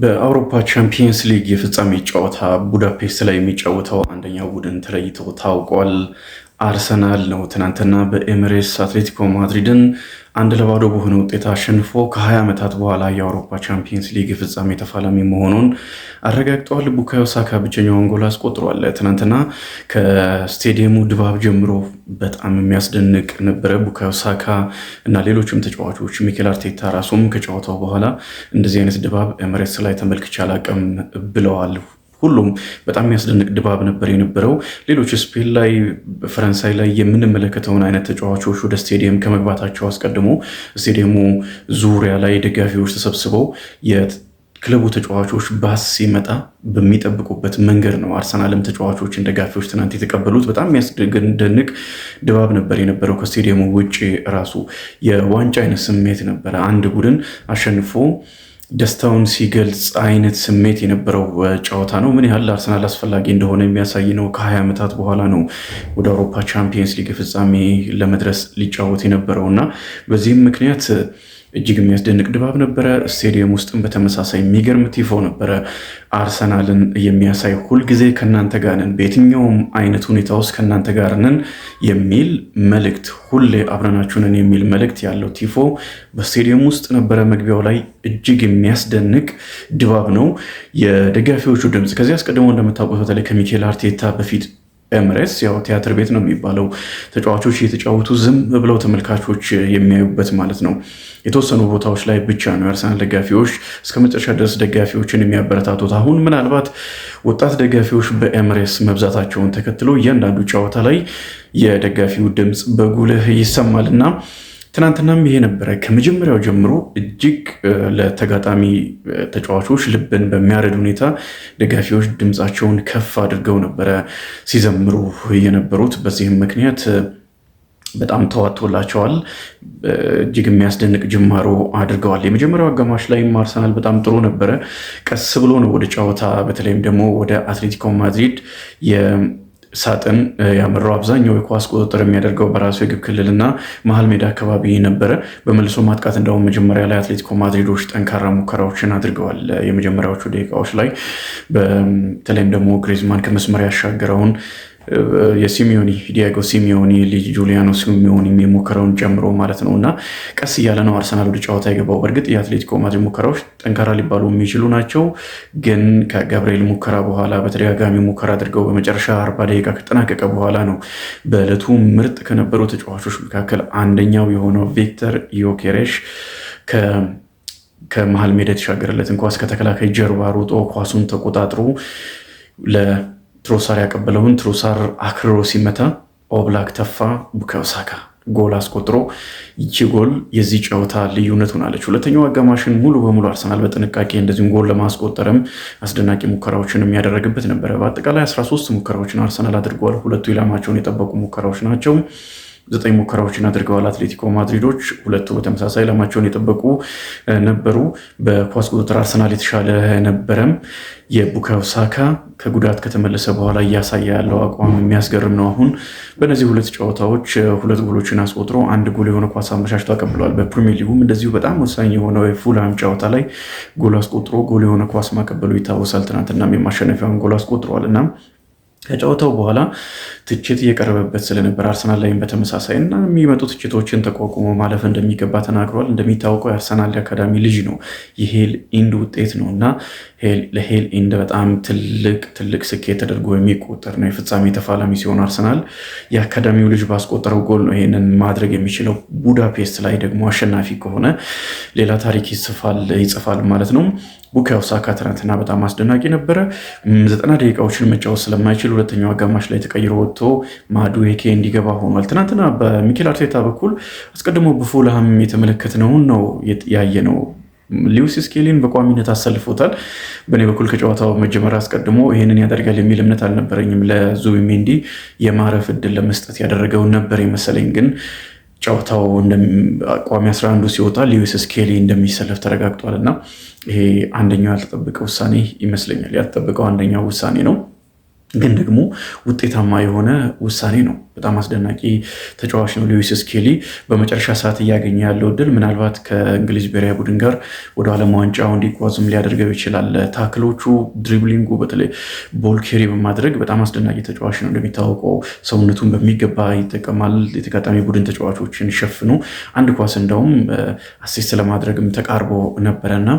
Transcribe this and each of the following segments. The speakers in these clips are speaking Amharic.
በአውሮፓ ቻምፒየንስ ሊግ የፍጻሜ ጨዋታ ቡዳፔስት ላይ የሚጫወተው አንደኛው ቡድን ተለይቶ ታውቋል። አርሰናል ነው። ትናንትና በኤሚሬትስ አትሌቲኮ ማድሪድን 1-0 በሆነ ውጤት አሸንፎ ከ20 ዓመታት በኋላ የአውሮፓ ቻምፒየንስ ሊግ የፍጻሜ ተፋላሚ መሆኑን አረጋግጠዋል። ቡካዮ ሳካ ብቸኛውን ጎል አስቆጥሯል። ትናንትና ከስቴዲየሙ ድባብ ጀምሮ በጣም የሚያስደንቅ ነበረ። ቡካዮ ሳካ እና ሌሎችም ተጫዋቾች ሚኬል አርቴታ ራሱም ከጨዋታው በኋላ እንደዚህ አይነት ድባብ ኤሚሬትስ ላይ ተመልክቼ አላቅም ብለዋል። ሁሉም በጣም የሚያስደንቅ ድባብ ነበር የነበረው። ሌሎች ስፔን ላይ፣ ፈረንሳይ ላይ የምንመለከተውን አይነት ተጫዋቾች ወደ ስቴዲየም ከመግባታቸው አስቀድሞ ስቴዲየሙ ዙሪያ ላይ ደጋፊዎች ተሰብስበው የክለቡ ተጫዋቾች ባስ ሲመጣ በሚጠብቁበት መንገድ ነው አርሰናልም ተጫዋቾችን ደጋፊዎች ትናንት የተቀበሉት። በጣም የሚያስደንቅ ድባብ ነበር የነበረው። ከስቴዲየሙ ውጭ ራሱ የዋንጫ አይነት ስሜት ነበረ። አንድ ቡድን አሸንፎ ደስታውን ሲገልጽ አይነት ስሜት የነበረው ጨዋታ ነው። ምን ያህል አርሰናል አስፈላጊ እንደሆነ የሚያሳይ ነው። ከ20 ዓመታት በኋላ ነው ወደ አውሮፓ ቻምፒየንስ ሊግ ፍጻሜ ለመድረስ ሊጫወት የነበረው እና በዚህም ምክንያት እጅግ የሚያስደንቅ ድባብ ነበረ። ስቴዲየም ውስጥም በተመሳሳይ የሚገርም ቲፎ ነበረ። አርሰናልን የሚያሳይ ሁልጊዜ ከእናንተ ጋር ነን፣ በየትኛውም አይነት ሁኔታ ውስጥ ከእናንተ ጋር ነን የሚል መልእክት፣ ሁሌ አብረናችሁ ነን የሚል መልእክት ያለው ቲፎ በስቴዲየም ውስጥ ነበረ። መግቢያው ላይ እጅግ የሚያስደንቅ ድባብ ነው። የደጋፊዎቹ ድምፅ ከዚህ አስቀድሞ እንደምታውቁት በተለይ ከሚኬል አርቴታ በፊት ኤሚሬትስ ያው ቲያትር ቤት ነው የሚባለው። ተጫዋቾች እየተጫወቱ ዝም ብለው ተመልካቾች የሚያዩበት ማለት ነው። የተወሰኑ ቦታዎች ላይ ብቻ ነው የአርሰናል ደጋፊዎች እስከ መጨረሻ ድረስ ደጋፊዎችን የሚያበረታቱት። አሁን ምናልባት ወጣት ደጋፊዎች በኤሚሬትስ መብዛታቸውን ተከትሎ እያንዳንዱ ጨዋታ ላይ የደጋፊው ድምፅ በጉልህ ይሰማልና ትናንትናም ይሄ ነበረ። ከመጀመሪያው ጀምሮ እጅግ ለተጋጣሚ ተጫዋቾች ልብን በሚያረድ ሁኔታ ደጋፊዎች ድምፃቸውን ከፍ አድርገው ነበረ ሲዘምሩ የነበሩት። በዚህም ምክንያት በጣም ተዋጥቶላቸዋል። እጅግ የሚያስደንቅ ጅማሮ አድርገዋል። የመጀመሪያው አጋማሽ ላይም አርሰናል በጣም ጥሩ ነበረ። ቀስ ብሎ ነው ወደ ጨዋታ በተለይም ደግሞ ወደ አትሌቲኮ ማድሪድ ሳጥን ያመራው። አብዛኛው የኳስ ቁጥጥር የሚያደርገው በራሱ የግብ ክልልና መሀል ሜዳ አካባቢ ነበረ። በመልሶ ማጥቃት እንደውም መጀመሪያ ላይ አትሌቲኮ ማድሪዶች ጠንካራ ሙከራዎችን አድርገዋል። የመጀመሪያዎቹ ደቂቃዎች ላይ በተለይም ደግሞ ግሪዝማን ከመስመር ያሻገረውን የሲሚዮኒ ዲያጎ ሲሚዮኒ ልጅ ጁሊያኖ ሲሚዮኒ የሞከረውን ጨምሮ ማለት ነው እና ቀስ እያለ ነው አርሰናል ወደ ጨዋታ የገባው። በእርግጥ የአትሌቲኮ ማድሪድ ሙከራዎች ጠንካራ ሊባሉ የሚችሉ ናቸው፣ ግን ከጋብርኤል ሙከራ በኋላ በተደጋጋሚ ሙከራ አድርገው በመጨረሻ 40 ደቂቃ ከጠናቀቀ በኋላ ነው በዕለቱ ምርጥ ከነበሩ ተጫዋቾች መካከል አንደኛው የሆነው ቪክተር ዮኬሬሽ ከመሀል ሜዳ የተሻገረለትን ኳስ ከተከላካይ ጀርባ ሮጦ ኳሱን ተቆጣጥሮ ትሮሳር ያቀበለውን ትሮሳር አክርሮ ሲመታ ኦብላክ ተፋ፣ ቡካዮ ሳካ ጎል አስቆጥሮ ይቺ ጎል የዚህ ጨዋታ ልዩነት ሆናለች። ሁለተኛው አጋማሽን ሙሉ በሙሉ አርሰናል በጥንቃቄ እንደዚሁም ጎል ለማስቆጠርም አስደናቂ ሙከራዎችን የሚያደረግበት ነበረ። በአጠቃላይ 13 ሙከራዎችን አርሰናል አድርገዋል። ሁለቱ ኢላማቸውን የጠበቁ ሙከራዎች ናቸው። 9 ሙከራዎችን አድርገዋል አትሌቲኮ ማድሪዶች። ሁለቱ በተመሳሳይ ኢላማቸውን የጠበቁ ነበሩ። በኳስ ቁጥጥር አርሰናል የተሻለ ነበረም። የቡካዮ ሳካ ከጉዳት ከተመለሰ በኋላ እያሳየ ያለው አቋም የሚያስገርም ነው። አሁን በእነዚህ ሁለት ጨዋታዎች 2 ጎሎችን አስቆጥሮ 1 ጎል የሆነ ኳስ አመቻችቶ አቀብለዋል። በፕሪሚየር ሊጉም እንደዚሁ በጣም ወሳኝ የሆነው የፉልሃም ጨዋታ ላይ ጎል አስቆጥሮ ጎል የሆነ ኳስ ማቀበሉ ይታወሳል። ትናንትናም የማሸነፊያውን ጎል አስቆጥሯል እና ከጨዋታው በኋላ ትችት እየቀረበበት ስለነበር አርሰናል ላይም በተመሳሳይ እና የሚመጡ ትችቶችን ተቋቁሞ ማለፍ እንደሚገባ ተናግሯል። እንደሚታወቀው የአርሰናል የአካዳሚ ልጅ ነው። የሄል ኢንድ ውጤት ነው እና ለሄል ኢንድ በጣም ትልቅ ስኬት ተደርጎ የሚቆጠር ነው። የፍጻሜ ተፋላሚ ሲሆን አርሰናል የአካዳሚው ልጅ ባስቆጠረው ጎል ነው ይሄንን ማድረግ የሚችለው። ቡዳፔስት ላይ ደግሞ አሸናፊ ከሆነ ሌላ ታሪክ ይጽፋል ማለት ነው። ቡካዮ ሳካ ትናንትና በጣም አስደናቂ ነበረ። 90 ደቂቃዎችን መጫወት ስለማይችል ሁለተኛው አጋማሽ ላይ ተቀይሮ ወጥቶ ማዱዌኬ እንዲገባ ሆኗል። ትናንትና በሚኬል አርቴታ በኩል አስቀድሞ በፉልሃም የተመለከትነውን ነው ያየነው። ሉዊስ ስኬሊን በቋሚነት አሰልፎታል። በእኔ በኩል ከጨዋታው መጀመሪያ አስቀድሞ ይህንን ያደርጋል የሚል እምነት አልነበረኝም። ለዙቢሜንዲ የማረፍ እድል ለመስጠት ያደረገውን ነበር የመሰለኝ ግን ጨዋታው ቋሚ 11 ሲወጣ ሉዊስ ስኬሊ እንደሚሰለፍ ተረጋግጧል እና ይሄ አንደኛው ያልተጠበቀ ውሳኔ ይመስለኛል። ያልተጠበቀው አንደኛው ውሳኔ ነው። ግን ደግሞ ውጤታማ የሆነ ውሳኔ ነው። በጣም አስደናቂ ተጫዋች ነው ሉዊስ ስኬሊ። በመጨረሻ ሰዓት እያገኘ ያለው እድል ምናልባት ከእንግሊዝ ብሔራዊ ቡድን ጋር ወደ ዓለም ዋንጫው እንዲጓዝም ሊያደርገው ይችላል። ታክሎቹ፣ ድሪብሊንጉ፣ በተለይ ቦል ኬሪ በማድረግ በጣም አስደናቂ ተጫዋች ነው። እንደሚታወቀው ሰውነቱን በሚገባ ይጠቀማል። የተጋጣሚ ቡድን ተጫዋቾችን ሸፍኖ አንድ ኳስ እንደውም አሲስት ለማድረግም ተቃርቦ ነበረና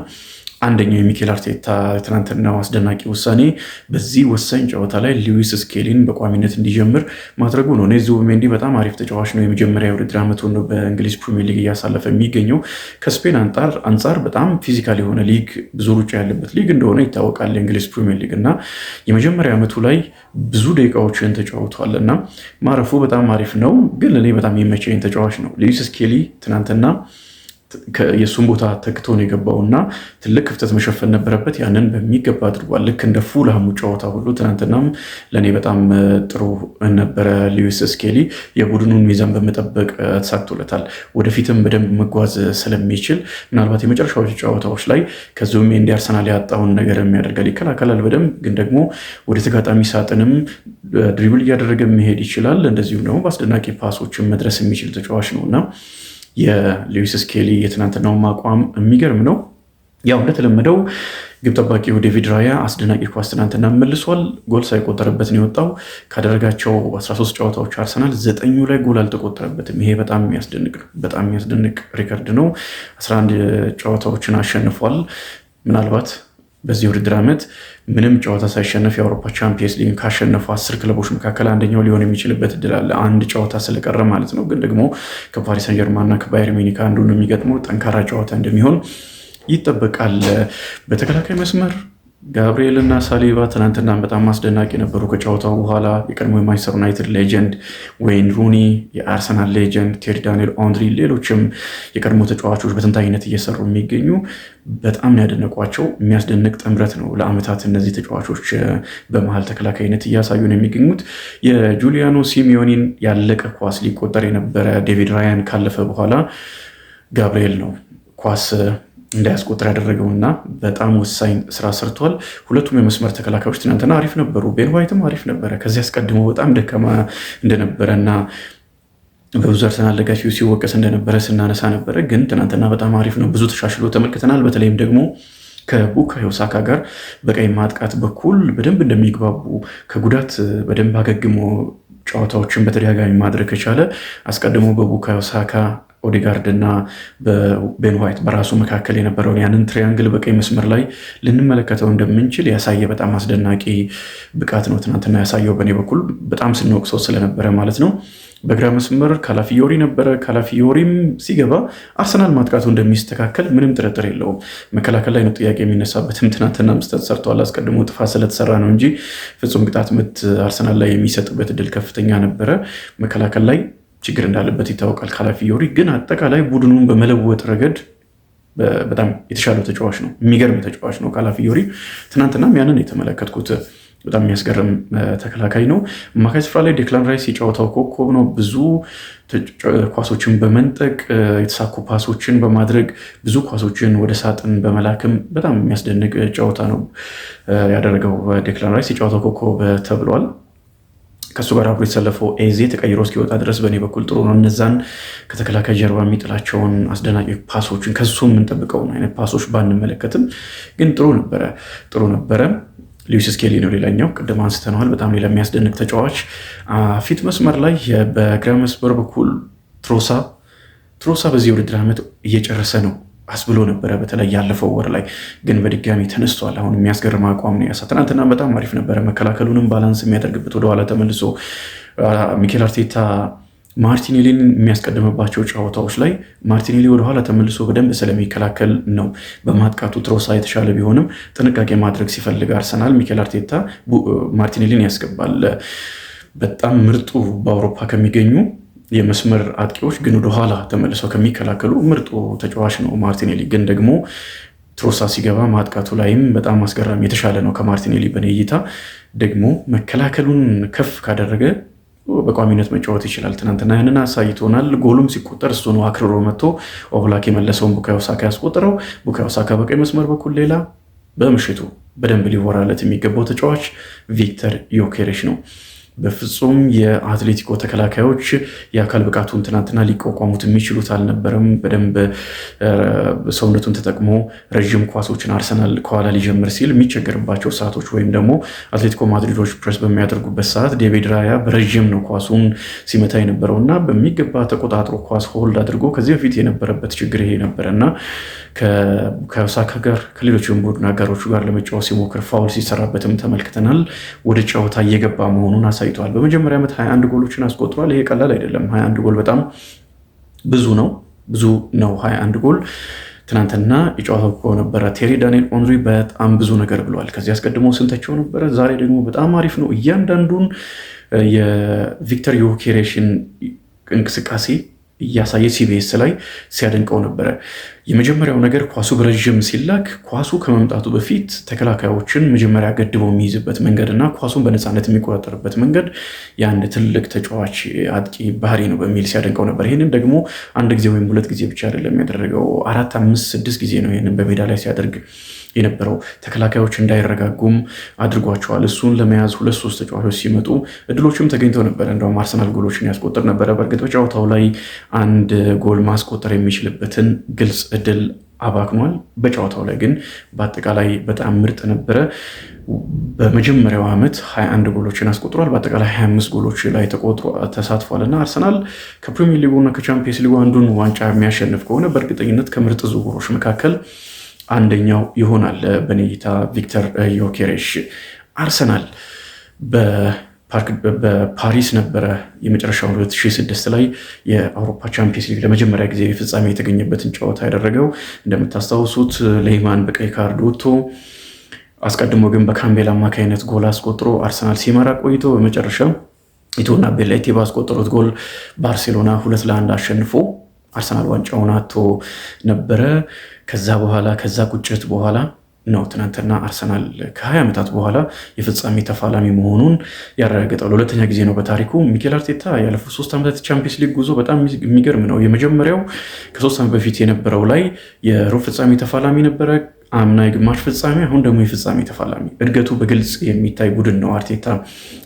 አንደኛው የሚኬል አርቴታ ትናንትናው አስደናቂ ውሳኔ በዚህ ወሳኝ ጨዋታ ላይ ሉዊስ ስኬሊን በቋሚነት እንዲጀምር ማድረጉ ነው። ኔዞ ሜንዲ በጣም አሪፍ ተጫዋች ነው። የመጀመሪያ የውድድር ዓመቱን ነው በእንግሊዝ ፕሪሚየር ሊግ እያሳለፈ የሚገኘው። ከስፔን አንጻር በጣም ፊዚካል የሆነ ሊግ፣ ብዙ ሩጫ ያለበት ሊግ እንደሆነ ይታወቃል የእንግሊዝ ፕሪሚየር ሊግ እና የመጀመሪያ ዓመቱ ላይ ብዙ ደቂቃዎችን ተጫውቷል እና ማረፉ በጣም አሪፍ ነው። ግን እኔ በጣም የመቸኝ ተጫዋች ነው ሉዊስ ስኬሊ ትናንትና የእሱን ቦታ ተክቶ ነው የገባው እና ትልቅ ክፍተት መሸፈን ነበረበት። ያንን በሚገባ አድርጓል። ልክ እንደ ፉልሃሙ ጨዋታ ሁሉ ትናንትናም ለእኔ በጣም ጥሩ ነበረ። ሉዊስ ስኬሊ የቡድኑን ሚዛን በመጠበቅ ተሳክቶለታል። ወደፊትም በደንብ መጓዝ ስለሚችል ምናልባት የመጨረሻዎቹ ጨዋታዎች ላይ ከዙቢሜንዲ አርሰናል ያጣውን ነገር የሚያደርጋል። ይከላከላል በደንብ ግን ደግሞ ወደ ተጋጣሚ ሳጥንም ድሪብል እያደረገ መሄድ ይችላል። እንደዚሁም ደግሞ በአስደናቂ ፓሶችን መድረስ የሚችል ተጫዋች ነው እና የሉዊስ ስኬሊ የትናንትናው አቋም የሚገርም ነው። ያው እንደተለመደው ግብ ጠባቂው ዴቪድ ራያ አስደናቂ ኳስ ትናንትና መልሷል። ጎል ሳይቆጠርበት ነው የወጣው። ካደረጋቸው 13 ጨዋታዎች አርሰናል 9 ላይ ጎል አልተቆጠረበትም። ይሄ በጣም የሚያስደንቅ ነው። በጣም የሚያስደንቅ ሪከርድ ነው። 11 ጨዋታዎችን አሸንፏል። ምናልባት በዚህ ውድድር ዓመት ምንም ጨዋታ ሳይሸነፍ የአውሮፓ ቻምፒየንስ ሊግ ካሸነፉ 10 ክለቦች መካከል አንደኛው ሊሆን የሚችልበት እድል አለ። አንድ ጨዋታ ስለቀረ ማለት ነው። ግን ደግሞ ከፓሪስ ሰን ጀርማን እና ከባየር ሚኒክ አንዱ ነው የሚገጥመው። ጠንካራ ጨዋታ እንደሚሆን ይጠበቃል። በተከላካይ መስመር ጋብሪኤል እና ሳሊባ ትናንትና በጣም አስደናቂ ነበሩ። ከጨዋታው በኋላ የቀድሞ የማንቸስተር ዩናይትድ ሌጀንድ ዌይን ሩኒ፣ የአርሰናል ሌጀንድ ቴሪ ዳንኤል ኦንሪ፣ ሌሎችም የቀድሞ ተጫዋቾች በተንታኝነት እየሰሩ የሚገኙ በጣም ያደነቋቸው። የሚያስደንቅ ጥምረት ነው። ለአመታት እነዚህ ተጫዋቾች በመሀል ተከላካይነት እያሳዩ ነው የሚገኙት። የጁሊያኖ ሲሚዮኒን ያለቀ ኳስ ሊቆጠር የነበረ ዴቪድ ራያን ካለፈ በኋላ ጋብሪኤል ነው ኳስ እንዳያስቆጥር ያደረገውና በጣም ወሳኝ ስራ ሰርቷል። ሁለቱም የመስመር ተከላካዮች ትናንትና አሪፍ ነበሩ። ቤን ዋይትም አሪፍ ነበረ። ከዚህ አስቀድሞ በጣም ደካማ እንደነበረና በብዙ አርሰናል ደጋፊው ሲወቀስ እንደነበረ ስናነሳ ነበረ። ግን ትናንትና በጣም አሪፍ ነው። ብዙ ተሻሽሎ ተመልክተናል። በተለይም ደግሞ ከቡካዮ ሳካ ጋር በቀይ ማጥቃት በኩል በደንብ እንደሚግባቡ ከጉዳት በደንብ አገግሞ ጨዋታዎችን በተደጋጋሚ ማድረግ ከቻለ አስቀድሞ በቡካዮ ሳካ ኦዴጋርድ እና በቤን ዋይት በራሱ መካከል የነበረውን ያንን ትሪያንግል በቀይ መስመር ላይ ልንመለከተው እንደምንችል ያሳየ በጣም አስደናቂ ብቃት ነው ትናንትና ያሳየው። በእኔ በኩል በጣም ስንወቅሰው ስለነበረ ማለት ነው። በግራ መስመር ካላፊዮሪ ነበረ። ካላፊዮሪም ሲገባ አርሰናል ማጥቃቱ እንደሚስተካከል ምንም ጥርጥር የለውም። መከላከል ላይ ነው ጥያቄ የሚነሳበትም። ትናንትና ምስተት ሰርተዋል። አስቀድሞ ጥፋት ስለተሰራ ነው እንጂ ፍጹም ቅጣት ምት አርሰናል ላይ የሚሰጥበት እድል ከፍተኛ ነበረ። መከላከል ላይ ችግር እንዳለበት ይታወቃል። ካላፊዮሪ ግን አጠቃላይ ቡድኑን በመለወጥ ረገድ በጣም የተሻለው ተጫዋች ነው። የሚገርም ተጫዋች ነው ካላፊዮሪ። ትናንትናም ያንን የተመለከትኩት በጣም የሚያስገርም ተከላካይ ነው። አማካይ ስፍራ ላይ ዴክላን ራይስ የጨዋታው ኮከብ ነው። ብዙ ኳሶችን በመንጠቅ የተሳኩ ፓሶችን በማድረግ ብዙ ኳሶችን ወደ ሳጥን በመላክም በጣም የሚያስደንቅ ጨዋታ ነው ያደረገው ዴክላን ራይስ። የጨዋታው ኮከብ ተብሏል። ከእሱ ጋር አብሮ የተሰለፈው ኤዜ ተቀይሮ እስኪወጣ ድረስ በእኔ በኩል ጥሩ ነው። እነዛን ከተከላካይ ጀርባ የሚጥላቸውን አስደናቂ ፓሶችን ከሱ የምንጠብቀውን አይነት ፓሶች ባንመለከትም ግን ጥሩ ነበረ። ሉዊስ ስኬሊ ነው ሌላኛው፣ ቅድም አንስተነዋል። በጣም ሌላ የሚያስደንቅ ተጫዋች። ፊት መስመር ላይ በግራ መስመር በኩል ትሮሳ በዚህ የውድድር ዓመት እየጨረሰ ነው አስብሎ ነበረ። በተለይ ያለፈው ወር ላይ ግን በድጋሚ ተነስቷል። አሁን የሚያስገርም አቋም ነው ያሳ። ትናንትና በጣም አሪፍ ነበረ። መከላከሉንም ባላንስ የሚያደርግበት ወደኋላ ተመልሶ ሚኬል አርቴታ ማርቲኔሊን የሚያስቀድምባቸው ጨዋታዎች ላይ ማርቲኔሊ ወደኋላ ተመልሶ በደንብ ስለሚከላከል ነው። በማጥቃቱ ትሮሳ የተሻለ ቢሆንም ጥንቃቄ ማድረግ ሲፈልግ አርሰናል ሚኬል አርቴታ ማርቲኔሊን ያስገባል። በጣም ምርጡ በአውሮፓ ከሚገኙ የመስመር አጥቂዎች ግን ወደኋላ ተመልሰው ከሚከላከሉ ምርጡ ተጫዋች ነው ማርቲኔሊ። ግን ደግሞ ትሮሳ ሲገባ ማጥቃቱ ላይም በጣም አስገራሚ የተሻለ ነው ከማርቲኔሊ። በኔ እይታ ደግሞ መከላከሉን ከፍ ካደረገ በቋሚነት መጫወት ይችላል። ትናንትና ያንን አሳይቶናል። ጎሉም ሲቆጠር እሱ ነው አክርሮ መጥቶ ኦብላክ የመለሰውን ቡካዮ ሳካ ያስቆጠረው። ቡካዮ ሳካ በቀኝ መስመር በኩል ሌላ፣ በምሽቱ በደንብ ሊወራለት የሚገባው ተጫዋች ቪክተር ዮኬሬሽ ነው። በፍጹም የአትሌቲኮ ተከላካዮች የአካል ብቃቱን ትናንትና ሊቋቋሙት የሚችሉት አልነበረም። በደንብ ሰውነቱን ተጠቅሞ ረዥም ኳሶችን አርሰናል ከኋላ ሊጀምር ሲል የሚቸገርባቸው ሰዓቶች ወይም ደግሞ አትሌቲኮ ማድሪዶች ፕሬስ በሚያደርጉበት ሰዓት ዴቪድ ራያ በረዥም ነው ኳሱን ሲመታ የነበረው እና በሚገባ ተቆጣጥሮ ኳስ ሆልድ አድርጎ ከዚህ በፊት የነበረበት ችግር ይሄ ነበረ እና ከሳካ ጋር ከሌሎችም ቡድን አጋሮቹ ጋር ለመጫወት ሲሞክር ፋውል ሲሰራበትም ተመልክተናል። ወደ ጨዋታ እየገባ መሆኑን አሳይቷል። በመጀመሪያ ዓመት 21 ጎሎችን አስቆጥሯል። ይሄ ቀላል አይደለም። 21 ጎል በጣም ብዙ ነው 21 ጎል። ትናንትና የጨዋታው እኮ ነበረ ቴሪ ዳንኤል ኦንሪ በጣም ብዙ ነገር ብለዋል። ከዚህ አስቀድሞ ስንተቸው ነበረ። ዛሬ ደግሞ በጣም አሪፍ ነው። እያንዳንዱን የቪክተር ዮኬሬሽን እንቅስቃሴ እያሳየ ሲቢኤስ ላይ ሲያደንቀው ነበረ። የመጀመሪያው ነገር ኳሱ በረዥም ሲላክ ኳሱ ከመምጣቱ በፊት ተከላካዮችን መጀመሪያ ገድበው የሚይዝበት መንገድ እና ኳሱን በነፃነት የሚቆጣጠርበት መንገድ የአንድ ትልቅ ተጫዋች አጥቂ ባህሪ ነው በሚል ሲያደንቀው ነበር። ይህንን ደግሞ አንድ ጊዜ ወይም ሁለት ጊዜ ብቻ አይደለም ያደረገው፣ 4፣ 5፣ 6 ጊዜ ነው ይህንን በሜዳ ላይ ሲያደርግ የነበረው። ተከላካዮች እንዳይረጋጉም አድርጓቸዋል። እሱን ለመያዝ 2-3 ተጫዋቾች ሲመጡ እድሎችም ተገኝተው ነበረ። እንደውም አርሰናል ጎሎችን ያስቆጥር ነበረ። በእርግጥ በጨዋታው ላይ አንድ ጎል ማስቆጠር የሚችልበትን ግልጽ እድል አባክኗል። በጨዋታው ላይ ግን በአጠቃላይ በጣም ምርጥ ነበረ። በመጀመሪያው ዓመት 21 ጎሎችን አስቆጥሯል። በአጠቃላይ 25 ጎሎች ላይ ተሳትፏል እና አርሰናል ከፕሪሚየር ሊጉ እና ከቻምፒየንስ ሊጉ አንዱን ዋንጫ የሚያሸንፍ ከሆነ በርግጠኝነት ከምርጥ ዝውውሮች መካከል አንደኛው ይሆናል። በኔ እይታ ቪክተር ዮኬሬሽ አርሰናል በፓሪስ ነበረ የመጨረሻው 2006 ላይ የአውሮፓ ቻምፒየንስ ሊግ ለመጀመሪያ ጊዜ ፍጻሜ የተገኘበትን ጨዋታ ያደረገው። እንደምታስታውሱት ሌይማን በቀይ ካርድ ወጥቶ አስቀድሞ ግን በካምቤል አማካይነት ጎል አስቆጥሮ አርሰናል ሲመራ ቆይቶ በመጨረሻ ኢቶና ቤላይቴ ባስቆጠሩት ጎል ባርሴሎና 2-1 አሸንፎ አርሰናል ዋንጫውን አጥቶ ነበረ። ከዛ ቁጭት በኋላ ነው ትናንትና አርሰናል ከ20 ዓመታት በኋላ የፍጻሜ ተፋላሚ መሆኑን ያረጋገጠው። ለሁለተኛ ጊዜ ነው በታሪኩ። ሚኬል አርቴታ ያለፉት 3 ዓመታት ቻምፒየንስ ሊግ ጉዞ በጣም የሚገርም ነው። የመጀመሪያው ከ3 ዓመት በፊት የነበረው ላይ የሩብ ፍጻሜ ተፋላሚ ነበረ። አምና የግማሽ ፍጻሜ፣ አሁን ደግሞ የፍጻሜ ተፋላሚ። እድገቱ በግልጽ የሚታይ ቡድን ነው አርቴታ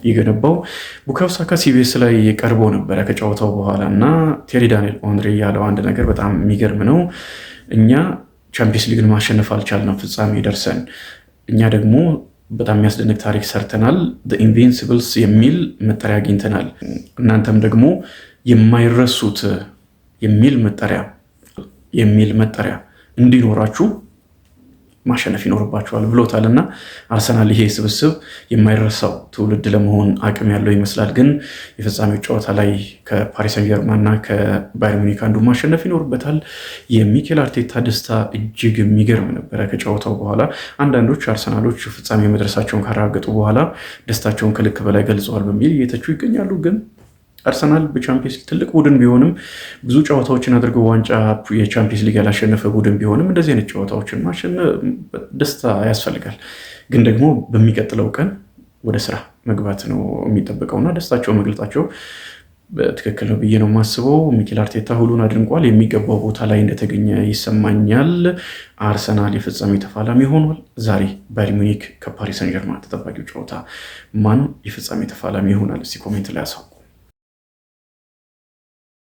የገነባው። ቡካዮ ሳካ ሲቢኤስ ላይ ቀርቦ ነበረ ከጨዋታው በኋላ እና ቴሪ ዳንኤል ኦንሪ ያለው አንድ ነገር በጣም የሚገርም ነው። እኛ ቻምፒየንስ ሊግን ማሸነፍ አልቻልንም ፍጻሜ ደርሰን፣ እኛ ደግሞ በጣም የሚያስደንቅ ታሪክ ሰርተናል፣ ኢንቪንሲብልስ የሚል መጠሪያ አግኝተናል። እናንተም ደግሞ የማይረሱት የሚል መጠሪያ እንዲኖራችሁ ማሸነፍ ይኖርባቸዋል ብሎታል እና አርሰናል ይሄ ስብስብ የማይረሳው ትውልድ ለመሆን አቅም ያለው ይመስላል። ግን የፍጻሜው ጨዋታ ላይ ከፓሪስ ሰን ጀርማን እና ከባየር ሙኒክ አንዱ ማሸነፍ ይኖርበታል። የሚኬል አርቴታ ደስታ እጅግ የሚገርም ነበረ። ከጨዋታው በኋላ አንዳንዶች አርሰናሎች ፍጻሜ መድረሳቸውን ካረጋገጡ በኋላ ደስታቸውን ከልክ በላይ ገልጸዋል በሚል እየተቹ ይገኛሉ። ግን አርሰናል በቻምፒየንስ ሊግ ትልቅ ቡድን ቢሆንም ብዙ ጨዋታዎችን አድርገው ዋንጫ የቻምፒየንስ ሊግ ያላሸነፈ ቡድን ቢሆንም እንደዚህ አይነት ጨዋታዎችን ማሸነፍ ደስታ ያስፈልጋል። ግን ደግሞ በሚቀጥለው ቀን ወደ ስራ መግባት ነው የሚጠበቀውና ደስታቸው መግለጣቸው ትክክል ነው ብዬ ነው የማስበው። ሚኬል አርቴታ ሁሉን አድንቋል። የሚገባው ቦታ ላይ እንደተገኘ ይሰማኛል። አርሰናል የፍጻሜ ተፋላሚ ሆኗል። ዛሬ ባየር ሙኒክ ከፓሪስ ሰን ጀርማን ተጠባቂው ጨዋታ ማን የፍጻሜ ተፋላሚ ይሆናል? እስቲ ኮሜንት ላይ አሳውቁ።